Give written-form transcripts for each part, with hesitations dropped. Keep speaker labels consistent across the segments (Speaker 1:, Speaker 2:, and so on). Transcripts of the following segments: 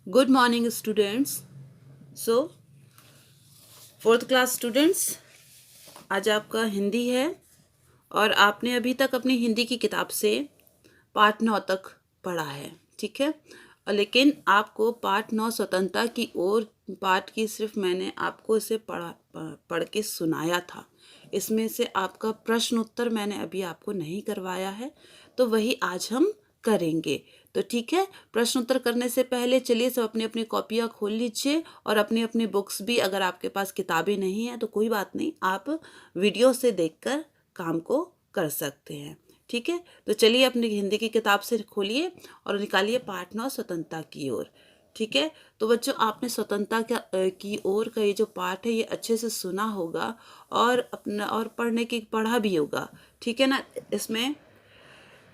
Speaker 1: Good morning students. So fourth class students, आज आपका हिंदी है और आपने अभी तक अपनी हिंदी की किताब से पाठ 9 तक पढ़ा है, ठीक है। लेकिन आपको पाठ 9 स्वतंत्रता की ओर पाठ की सिर्फ मैंने आपको इसे पढ़ के सुनाया था। इसमें से आपका प्रश्न उत्तर मैंने अभी आपको नहीं करवाया है, तो वही आज हम करेंगे। तो ठीक है, प्रश्न उत्तर करने से पहले चलिए सब अपनी अपनी कॉपियाँ खोल लीजिए और अपनी अपनी बुक्स भी, अगर आपके पास किताबें नहीं हैं तो कोई बात नहीं, आप वीडियो से देखकर काम को कर सकते हैं, ठीक है। तो चलिए अपनी हिंदी की किताब से खोलिए और निकालिए पाठ 9 स्वतंत्रता की ओर, ठीक है। तो बच्चों, आपने स्वतंत्रता की ओर का ये जो पाठ है ये अच्छे से सुना होगा और अपना और पढ़ा भी होगा, ठीक है ना।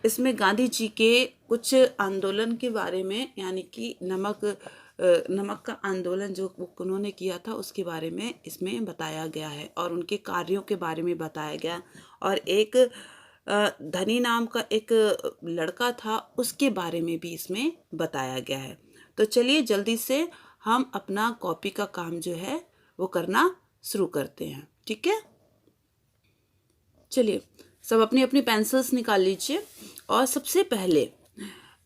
Speaker 1: इसमें गांधी जी के कुछ आंदोलन के बारे में, यानी कि नमक का आंदोलन जो उन्होंने किया था उसके बारे में इसमें बताया गया है और उनके कार्यों के बारे में बताया गया। और एक धनी नाम का एक लड़का था, उसके बारे में भी इसमें बताया गया है। तो चलिए जल्दी से हम अपना कॉपी का काम जो है वो करना शुरू करते हैं, ठीक है। चलिए सब अपनी अपनी पेंसिल्स निकाल लीजिए और सबसे पहले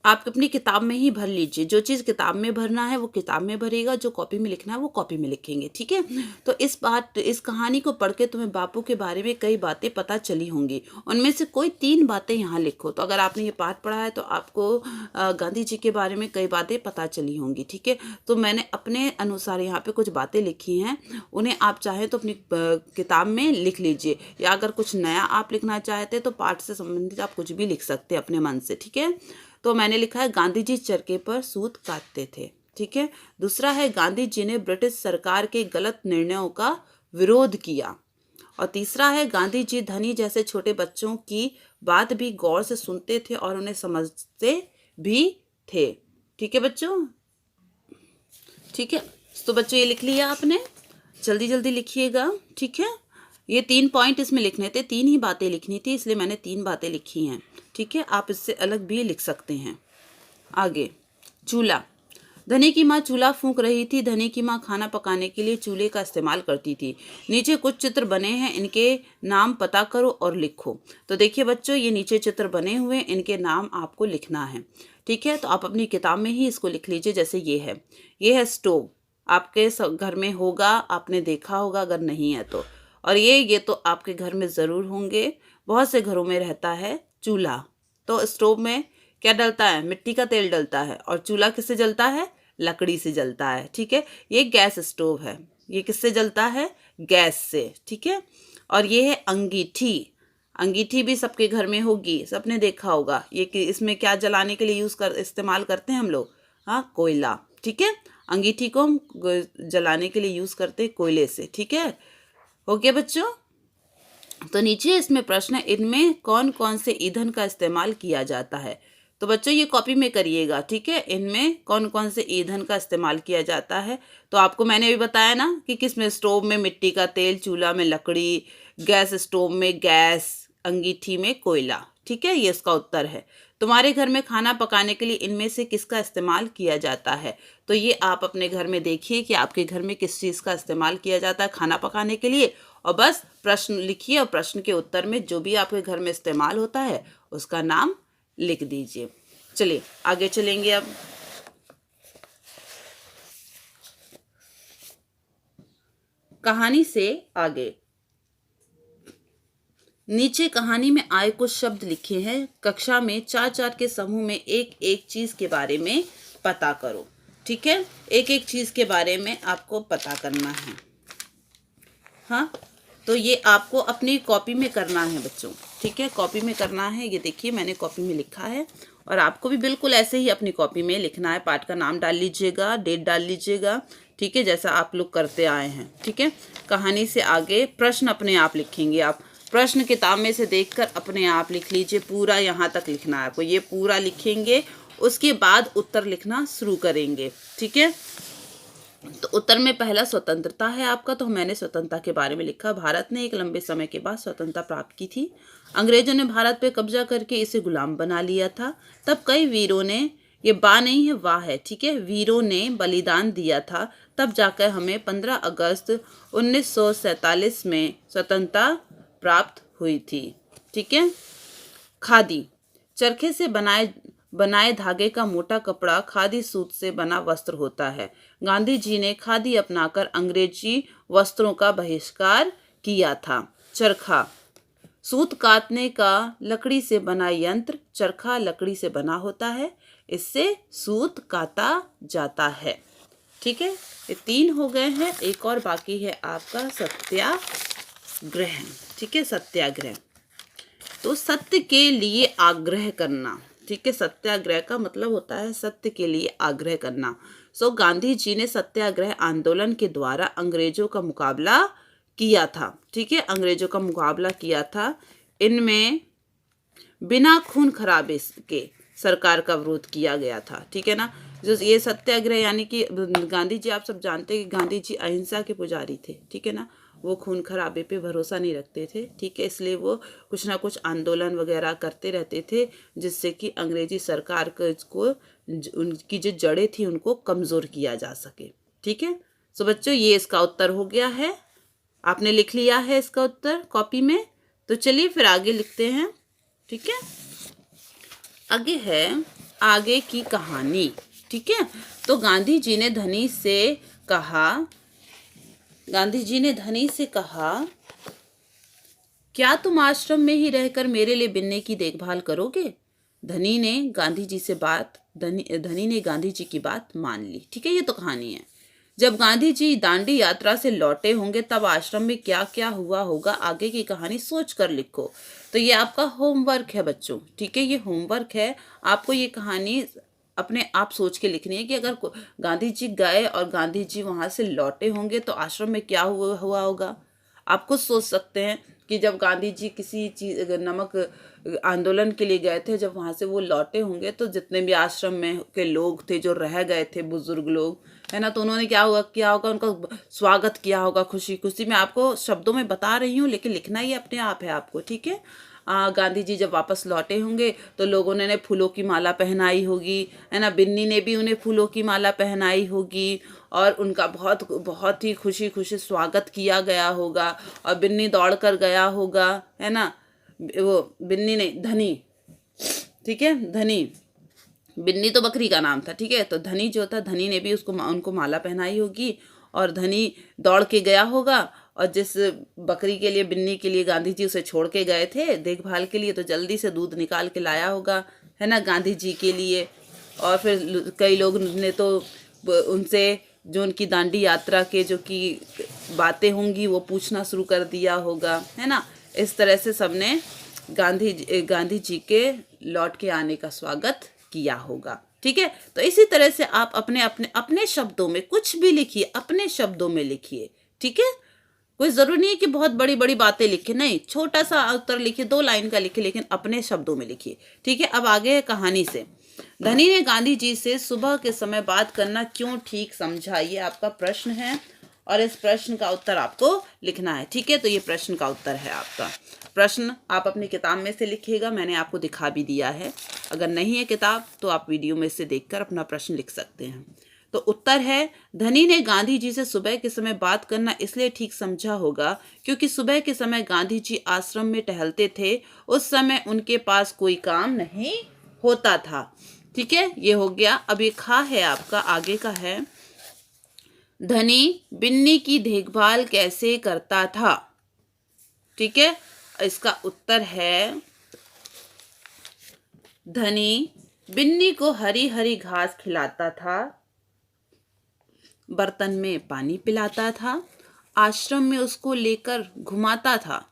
Speaker 1: आप अपनी किताब में ही भर लीजिए। जो चीज़ किताब में भरना है वो किताब में भरेगा, जो कॉपी में लिखना है वो कॉपी में लिखेंगे, ठीक है। तो इस कहानी को पढ़ के तुम्हें बापू के बारे में कई बातें पता चली होंगी, उनमें से कोई 3 बातें यहाँ लिखो। तो अगर आपने ये पाठ पढ़ा है तो आपको गांधी जी के बारे में कई बातें पता चली होंगी, ठीक है। तो मैंने अपने अनुसार यहाँ पे कुछ बातें लिखी हैं, उन्हें आप चाहें तो अपनी किताब में लिख लीजिए, या अगर कुछ नया आप लिखना चाहते तो पाठ से संबंधित आप कुछ भी लिख सकते हैं अपने मन से, ठीक है। तो मैंने लिखा है गांधी जी चरखे पर सूत काटते थे, ठीक है। दूसरा है गांधी जी ने ब्रिटिश सरकार के गलत निर्णयों का विरोध किया। और तीसरा है गांधी जी धनी जैसे छोटे बच्चों की बात भी गौर से सुनते थे और उन्हें समझते भी थे, ठीक है बच्चों। ठीक है, तो बच्चों ये लिख लिया आपने, जल्दी जल्दी लिखिएगा, ठीक है। ये 3 पॉइंट इसमें लिखने थे, 3 ही बातें लिखनी थी, इसलिए मैंने 3 बातें लिखी हैं, ठीक है। आप इससे अलग भी लिख सकते हैं। आगे, चूल्हा। धनी की माँ चूल्हा फूंक रही थी। धनी की माँ खाना पकाने के लिए चूल्हे का इस्तेमाल करती थी। नीचे कुछ चित्र बने हैं, इनके नाम पता करो और लिखो। तो देखिए बच्चों, ये नीचे चित्र बने हुए, इनके नाम आपको लिखना है, ठीक है। तो आप अपनी किताब में ही इसको लिख लीजिए। जैसे ये है स्टोव, आपके घर में होगा, आपने देखा होगा अगर नहीं है तो। और ये तो आपके घर में ज़रूर होंगे, बहुत से घरों में रहता है चूल्हा। तो स्टोव में क्या डलता है? मिट्टी का तेल डलता है। और चूल्हा किससे जलता है? लकड़ी से जलता है, ठीक है। ये गैस स्टोव है, ये किससे जलता है? गैस से, ठीक है। और ये है अंगीठी। अंगीठी भी सबके घर में होगी, सबने देखा होगा। ये कि इसमें क्या जलाने के लिए इस्तेमाल करते हैं हम लोग? हाँ, कोयला, ठीक है। अंगीठी को हम जलाने के लिए यूज़ करते हैं कोयले से, ठीक है। हो गया बच्चों। तो नीचे इसमें प्रश्न है, इनमें कौन कौन से ईंधन का इस्तेमाल किया जाता है? तो बच्चों ये कॉपी में करिएगा, ठीक है। इनमें कौन कौन से ईंधन का इस्तेमाल किया जाता है? तो आपको मैंने भी बताया ना कि किसमें, स्टोव में मिट्टी का तेल, चूल्हा में लकड़ी, गैस स्टोव में गैस, अंगीठी में कोयला, ठीक है। ये इसका उत्तर है। तुम्हारे घर में खाना पकाने के लिए इनमें से किसका इस्तेमाल किया जाता है? तो ये आप अपने घर में देखिए कि आपके घर में किस चीज़ का इस्तेमाल किया जाता है खाना पकाने के लिए, और बस प्रश्न लिखिए और प्रश्न के उत्तर में जो भी आपके घर में इस्तेमाल होता है उसका नाम लिख दीजिए। चलिए आगे चलेंगे अब। कहानी से आगे, नीचे कहानी में आए कुछ शब्द लिखे हैं। कक्षा में 4-4 के समूह में एक एक चीज के बारे में पता करो, ठीक है। एक एक चीज के बारे में आपको पता करना है। हाँ, तो ये आपको अपनी कॉपी में करना है बच्चों, ठीक है। कॉपी में करना है। ये देखिए मैंने कॉपी में लिखा है और आपको भी बिल्कुल ऐसे ही अपनी कॉपी में लिखना है। पाठ का नाम डाल लीजिएगा, डेट डाल लीजिएगा, ठीक है, जैसा आप लोग करते आए हैं, ठीक है। कहानी से आगे प्रश्न अपने आप लिखेंगे आप। प्रश्न किताब में से देखकर अपने आप लिख लीजिए, पूरा यहाँ तक लिखना है आपको। ये पूरा लिखेंगे, उसके बाद उत्तर लिखना शुरू करेंगे, ठीक है। तो उत्तर में पहला स्वतंत्रता है आपका। तो मैंने स्वतंत्रता के बारे में लिखा, भारत ने एक लंबे समय के बाद स्वतंत्रता प्राप्त की थी। अंग्रेजों ने भारत पे कब्जा करके इसे गुलाम बना लिया था। तब कई वीरों ने ये बा नहीं है, वाह है, ठीक है। वीरों ने बलिदान दिया था, तब जाकर हमें 15 अगस्त 1947 में स्वतंत्रता प्राप्त हुई थी, ठीक है। खादी, चरखे से बनाए बनाए धागे का मोटा कपड़ा खादी सूत से बना वस्त्र होता है। गांधी जी ने खादी अपनाकर अंग्रेजी वस्त्रों का बहिष्कार किया था। चरखा, सूत काटने का लकड़ी से बना यंत्र। चरखा लकड़ी से बना होता है, इससे सूत काटा जाता है, ठीक है। ये 3 हो गए हैं, एक और बाकी है आपका सत्याग्रह, ठीक है। सत्याग्रह तो सत्य के लिए आग्रह करना, ठीक है। सत्याग्रह का मतलब होता है सत्य के लिए आग्रह करना। गांधी जी ने सत्याग्रह आंदोलन के द्वारा अंग्रेजों का मुकाबला किया था, ठीक है। अंग्रेजों का मुकाबला किया था। इनमें बिना खून खराबे के सरकार का विरोध किया गया था, ठीक है ना। जो ये सत्याग्रह यानी कि गांधी जी, आप सब जानते हैं कि गांधी जी अहिंसा के पुजारी थे, ठीक है ना। वो खून खराबे पे भरोसा नहीं रखते थे, ठीक है। इसलिए वो कुछ ना कुछ आंदोलन वगैरह करते रहते थे, जिससे कि अंग्रेजी सरकार को उनकी जो जड़ें थी उनको कमज़ोर किया जा सके, ठीक है। बच्चों, ये इसका उत्तर हो गया है। आपने लिख लिया है इसका उत्तर कॉपी में। तो चलिए फिर आगे लिखते हैं, ठीक है। आगे है आगे की कहानी, ठीक है। तो गांधी जी ने धनी से कहा, क्या तुम आश्रम में ही रहकर मेरे लिए बिन्ने की देखभाल करोगे? धनी ने गांधी जी की बात मान ली, ठीक है। ये तो कहानी है। जब गांधी जी दांडी यात्रा से लौटे होंगे तब आश्रम में क्या क्या हुआ होगा, आगे की कहानी सोच कर लिखो। तो ये आपका होमवर्क है बच्चों, ठीक है। ये होमवर्क है, आपको ये कहानी अपने आप सोच के लिखनी है कि अगर गांधी जी गए और गांधी जी वहाँ से लौटे होंगे तो आश्रम में क्या हुआ होगा। आप खुद सोच सकते हैं कि जब गांधी जी किसी चीज़ नमक आंदोलन के लिए गए थे, जब वहाँ से वो लौटे होंगे तो जितने भी आश्रम में के लोग थे जो रह गए थे, बुजुर्ग लोग, है ना, तो उन्होंने किया होगा उनका स्वागत किया होगा खुशी खुशी। मैं आपको शब्दों में बता रही हूँ, लेकिन लिखना ही अपने आप है आपको, ठीक है। गांधी जी जब वापस लौटे होंगे तो लोगों ने फूलों की माला पहनाई होगी, है ना। बिन्नी ने भी उन्हें फूलों की माला पहनाई होगी और उनका बहुत बहुत ही खुशी खुशी स्वागत किया गया होगा। और बिन्नी दौड़ कर गया होगा, है ना। वो बिन्नी नहीं, धनी, ठीक है। धनी, बिन्नी तो बकरी का नाम था, ठीक है। तो धनी जो था, धनी ने भी उनको माला पहनाई होगी और धनी दौड़ के गया होगा। और जिस बकरी के लिए, बिन्नी के लिए गांधी जी उसे छोड़ के गए थे देखभाल के लिए, तो जल्दी से दूध निकाल के लाया होगा, है ना, गांधी जी के लिए। और फिर कई लोग ने तो उनसे जो उनकी दांडी यात्रा के जो कि बातें होंगी वो पूछना शुरू कर दिया होगा, है ना। इस तरह से सबने गांधी जी के लौट के आने का स्वागत किया होगा, ठीक है। तो इसी तरह से आप अपने शब्दों में कुछ भी लिखिए, अपने शब्दों में लिखिए, ठीक है। कोई जरूरी नहीं है कि बहुत बड़ी बड़ी बातें लिखे, नहीं, छोटा सा उत्तर लिखिए, 2 लाइन का लिखिए, लेकिन अपने शब्दों में लिखिए, ठीक है। अब आगे है कहानी से। धनी ने गांधी जी से सुबह के समय बात करना क्यों ठीक समझा, ये आपका प्रश्न है और इस प्रश्न का उत्तर आपको लिखना है, ठीक है। तो ये प्रश्न का उत्तर है आपका। प्रश्न आप अपनी किताब में से लिखिएगा, मैंने आपको दिखा भी दिया है। अगर नहीं है किताब तो आप वीडियो में से देखकर अपना प्रश्न लिख सकते हैं। तो उत्तर है, धनी ने गांधी जी से सुबह के समय बात करना इसलिए ठीक समझा होगा क्योंकि सुबह के समय गांधी जी आश्रम में टहलते थे, उस समय उनके पास कोई काम नहीं होता था, ठीक है। ये हो गया। अब ये खा है आपका, आगे का है, धनी बिन्नी की देखभाल कैसे करता था, ठीक है। इसका उत्तर है, धनी बिन्नी को हरी हरी घास खिलाता था, बर्तन में पानी पिलाता था, आश्रम में उसको लेकर घुमाता था,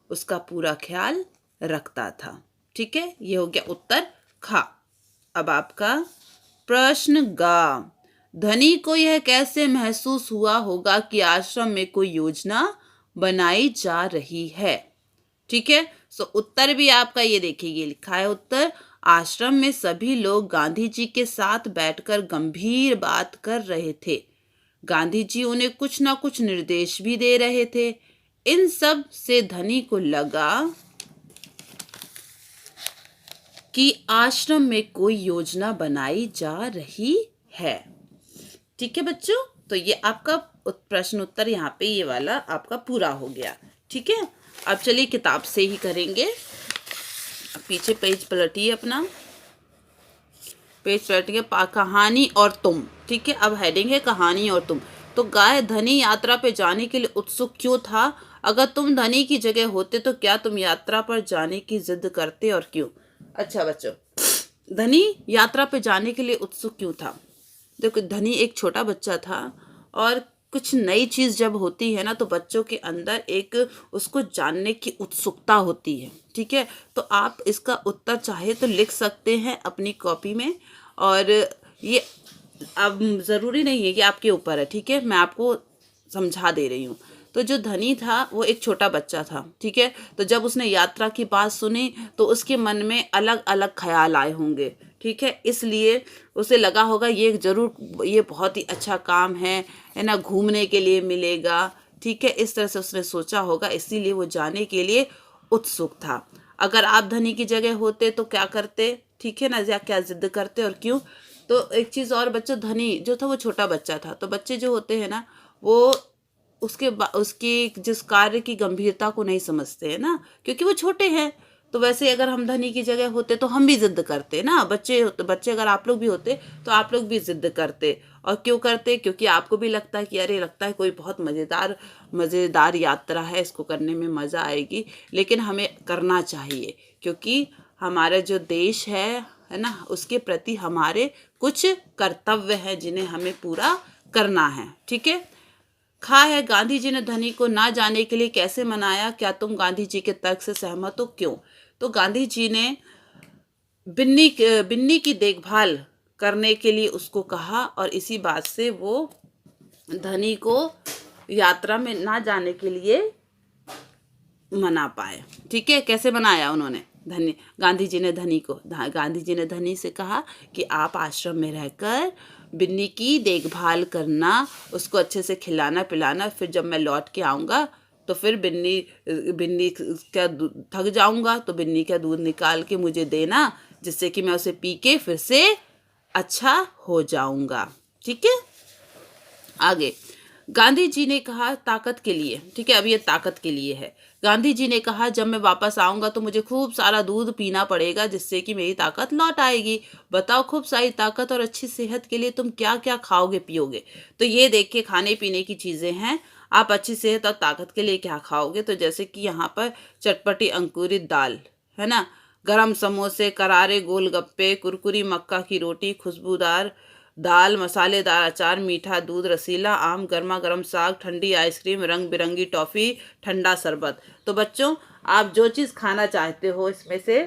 Speaker 1: उसका पूरा ख्याल रखता था, ठीक है। ये हो गया उत्तर खा। अब आपका प्रश्न गा, धनी को यह कैसे महसूस हुआ होगा कि आश्रम में कोई योजना बनाई जा रही है, ठीक है। सो उत्तर भी आपका ये देखिए लिखा है उत्तर, आश्रम में सभी लोग गांधी जी के साथ बैठकर गंभीर बात कर रहे थे। गांधी जी उन्हें कुछ ना कुछ निर्देश भी दे रहे थे। इन सब से धनी को लगा कि आश्रम में कोई योजना बनाई जा रही है। ठीक है बच्चों, तो ये आपका प्रश्न उत्तर यहाँ पे ये वाला आपका पूरा हो गया। ठीक है, अब चलिए किताब से ही करेंगे। पीछे पेज पलटिए अपना, पेज पलटिए, कहानी और तुम। ठीक है, अब हेडिंग है कहानी और तुम। तो गाय धनी यात्रा पे जाने के लिए उत्सुक क्यों था? अगर तुम धनी की जगह होते तो क्या तुम यात्रा पर जाने की जिद करते और क्यों? अच्छा बच्चों, धनी यात्रा पे जाने के लिए उत्सुक क्यों था? देखो, धनी एक छोटा बच्चा था और कुछ नई चीज़ जब होती है ना तो बच्चों के अंदर एक उसको जानने की उत्सुकता होती है। ठीक है, तो आप इसका उत्तर चाहे तो लिख सकते हैं अपनी कॉपी में, और ये अब ज़रूरी नहीं है कि आपके ऊपर है। ठीक है, मैं आपको समझा दे रही हूँ। तो जो धनी था वो एक छोटा बच्चा था। ठीक है, तो जब उसने यात्रा की बात सुनी तो उसके मन में अलग अलग ख्याल आए होंगे। ठीक है, इसलिए उसे लगा होगा ये ज़रूर, ये बहुत ही अच्छा काम है ना, घूमने के लिए मिलेगा। ठीक है, इस तरह से उसने सोचा होगा, इसीलिए वो जाने के लिए उत्सुक था। अगर आप धनी की जगह होते तो क्या करते? ठीक है ना, या क्या जिद करते और क्यों? तो एक चीज़ और बच्चों, धनी जो था वो छोटा बच्चा था, तो बच्चे जो होते हैं ना वो उसके जिस कार्य की गंभीरता को नहीं समझते हैं ना, क्योंकि वो छोटे हैं। तो वैसे अगर हम धनी की जगह होते तो हम भी जिद करते ना, बच्चे अगर आप लोग भी होते तो आप लोग भी जिद करते। और क्यों करते? क्योंकि आपको भी लगता है कि अरे लगता है कोई बहुत मज़ेदार यात्रा है, इसको करने में मज़ा आएगी, लेकिन हमें करना चाहिए क्योंकि हमारा जो देश है ना, उसके प्रति हमारे कुछ कर्तव्य हैं जिन्हें हमें पूरा करना है। ठीक है, खा है गांधी जी ने धनी को ना जाने के लिए कैसे मनाया? क्या तुम गांधी जी के तर्क से सहमत हो? क्यों? तो गांधी जी ने बिन्नी की देखभाल करने के लिए उसको कहा और इसी बात से वो धनी को यात्रा में ना जाने के लिए मना पाए। ठीक है, कैसे मनाया उन्होंने? गांधी जी ने धनी से कहा कि आप आश्रम में रहकर बिन्नी की देखभाल करना, उसको अच्छे से खिलाना पिलाना, फिर जब मैं लौट के आऊँगा तो फिर बिन्नी का थक जाऊँगा तो बिन्नी का दूध निकाल के मुझे देना, जिससे कि मैं उसे पी के फिर से अच्छा हो जाऊँगा। ठीक है, आगे गांधी जी ने कहा ताकत के लिए। ठीक है, अब ये ताकत के लिए है। गांधी जी ने कहा जब मैं वापस आऊंगा तो मुझे खूब सारा दूध पीना पड़ेगा, जिससे कि मेरी ताकत लौट आएगी। बताओ, खूब सारी ताकत और अच्छी सेहत के लिए तुम क्या क्या खाओगे पियोगे? तो ये देखिए, खाने पीने की चीज़ें हैं। आप अच्छी सेहत और ताकत के लिए क्या खाओगे? तो जैसे कि यहाँ पर चटपटी अंकुरित दाल है ना, गरम समोसे, करारे गोलगप्पे, कुरकुरी मक्का की रोटी, खुशबूदार दाल, मसालेदार अचार, मीठा दूध, रसीला आम, गर्मा गर्म साग, ठंडी आइसक्रीम, रंग बिरंगी टॉफ़ी, ठंडा शरबत। तो बच्चों, आप जो चीज़ खाना चाहते हो इसमें से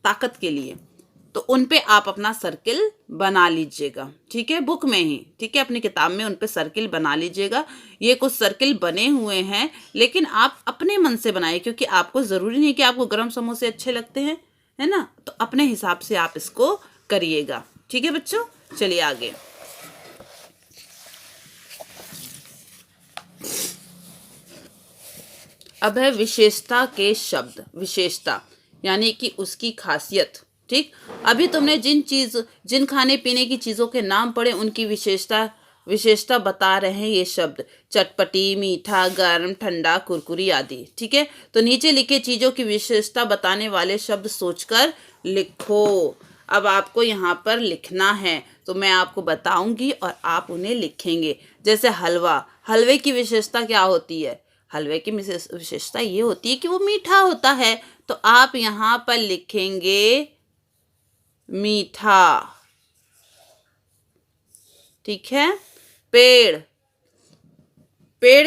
Speaker 1: ताकत के लिए, तो उन पे आप अपना सर्किल बना लीजिएगा। ठीक है, बुक में ही, ठीक है, अपनी किताब में उन पे सर्किल बना लीजिएगा। ये कुछ सर्किल बने हुए हैं, लेकिन आप अपने मन से बनाइए, क्योंकि आपको ज़रूरी नहीं कि आपको गरम समोसे अच्छे लगते हैं, है ना, तो अपने हिसाब से आप इसको करिएगा। ठीक है बच्चों, चलिए आगे। अब है विशेषता के शब्द। विशेषता यानी कि उसकी खासियत। ठीक, अभी तुमने जिन खाने पीने की चीज़ों के नाम पढ़े उनकी विशेषता बता रहे हैं ये शब्द। चटपटी, मीठा, गर्म, ठंडा, कुरकुरी आदि। ठीक है, तो नीचे लिखे चीज़ों की विशेषता बताने वाले शब्द सोचकर लिखो। अब आपको यहाँ पर लिखना है, तो मैं आपको बताऊंगी और आप उन्हें लिखेंगे। जैसे हलवा, हलवे की विशेषता क्या होती है? हलवे की विशेषता ये होती है कि वो मीठा होता है, तो आप यहाँ पर लिखेंगे मीठा। ठीक है, पेड़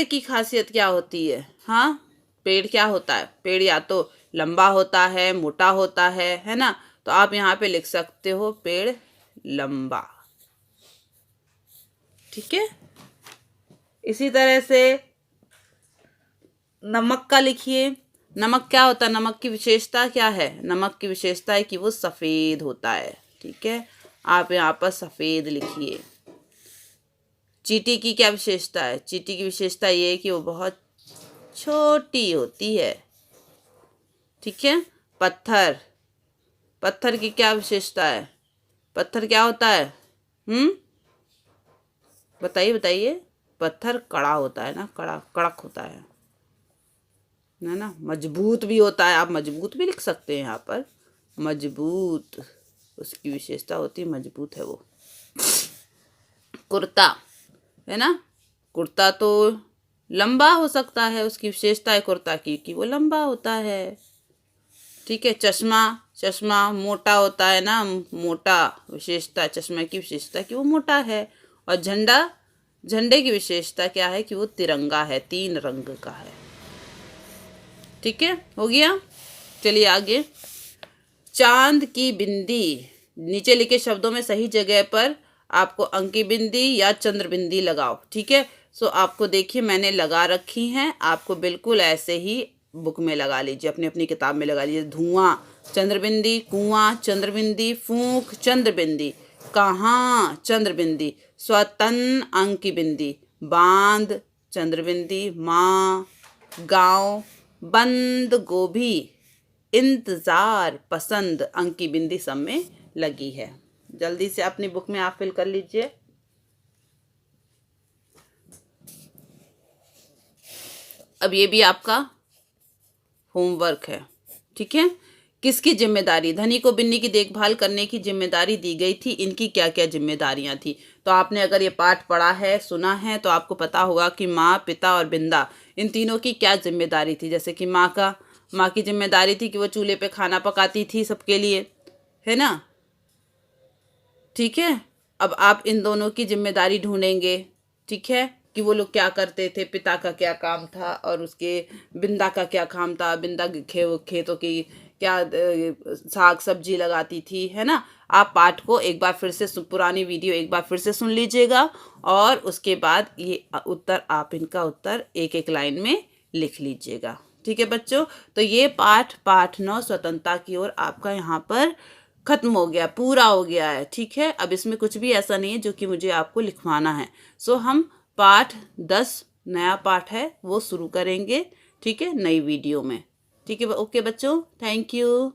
Speaker 1: की खासियत क्या होती है? हाँ, पेड़ क्या होता है? पेड़ या तो लंबा होता है, मोटा होता है ना, तो आप यहाँ पे लिख सकते हो पेड़ लंबा। ठीक है, इसी तरह से नमक का लिखिए। नमक क्या होता है? नमक की विशेषता क्या है? नमक की विशेषता है कि वो सफ़ेद होता है। ठीक है, आप यहाँ पर सफ़ेद लिखिए। चींटी की क्या विशेषता है? चींटी की विशेषता ये है कि वो बहुत छोटी होती है। ठीक है, पत्थर पत्थर की क्या विशेषता है? पत्थर क्या होता है? बताइए बताइए। पत्थर कड़ा होता है ना, कड़ा कड़क होता है ना, मजबूत भी होता है। आप मजबूत भी लिख सकते हैं यहाँ पर, मजबूत, उसकी विशेषता होती है, मजबूत है वो। कुर्ता है ना, कुर्ता तो लंबा हो सकता है, उसकी विशेषता है कुर्ता की कि वो लंबा होता है। ठीक है। चश्मा, चश्मा मोटा होता है ना, मोटा, विशेषता चश्मा की विशेषता कि वो मोटा है। और झंडा, झंडे की विशेषता क्या है कि वो तिरंगा है, 3 रंग का है। ठीक है, हो गया। चलिए आगे। चांद की बिंदी, नीचे लिखे शब्दों में सही जगह पर आपको अंकी बिंदी या चंद्र बिंदी लगाओ। ठीक है। सो आपको देखिए मैंने लगा रखी हैं, आपको बिल्कुल ऐसे ही बुक में लगा लीजिए, अपनी अपनी किताब में लगा लीजिए। धुआं चंद्रबिंदी, कुआं चंद्रबिंदी, फूंक चंद्रबिंदी, कहाँ चंद्रबिंदी, स्वतन अंकी बिंदी, बांध चंद्रबिंदी, माँ, गांव, बंद गोभी, इंतजार, पसंद, अंकी बिंदी सब में लगी है। जल्दी से अपनी बुक में आप फिल कर लीजिए। अब ये भी आपका होमवर्क है। ठीक है। किसकी जिम्मेदारी? धनी को बिन्नी की देखभाल करने की जिम्मेदारी दी गई थी। इनकी क्या क्या जिम्मेदारियां थी? तो आपने अगर ये पाठ पढ़ा है, सुना है, तो आपको पता होगा कि माँ, पिता और बिंदा, इन तीनों की क्या जिम्मेदारी थी। जैसे कि माँ की जिम्मेदारी थी कि वो चूल्हे पे खाना पकाती थी सबके लिए, है ना। ठीक है। अब आप इन दोनों की जिम्मेदारी ढूंढेंगे। ठीक है, कि वो लोग क्या करते थे, पिता का क्या काम था और उसके बिंदा का क्या काम था। बिंदा खेतों की क्या साग सब्जी लगाती थी, है ना। आप पाठ को एक बार फिर से पुरानी वीडियो एक बार फिर से सुन लीजिएगा और उसके बाद ये उत्तर, आप इनका उत्तर एक एक लाइन में लिख लीजिएगा। ठीक है बच्चों, तो ये पाठ 9 स्वतंत्रता की ओर आपका यहाँ पर खत्म हो गया, पूरा हो गया है। ठीक है। अब इसमें कुछ भी ऐसा नहीं है जो कि मुझे आपको लिखवाना है। सो हम पाठ 10 नया पाठ है वो शुरू करेंगे। ठीक है, नई वीडियो में। ठीक है, ओके बच्चों, थैंक यू।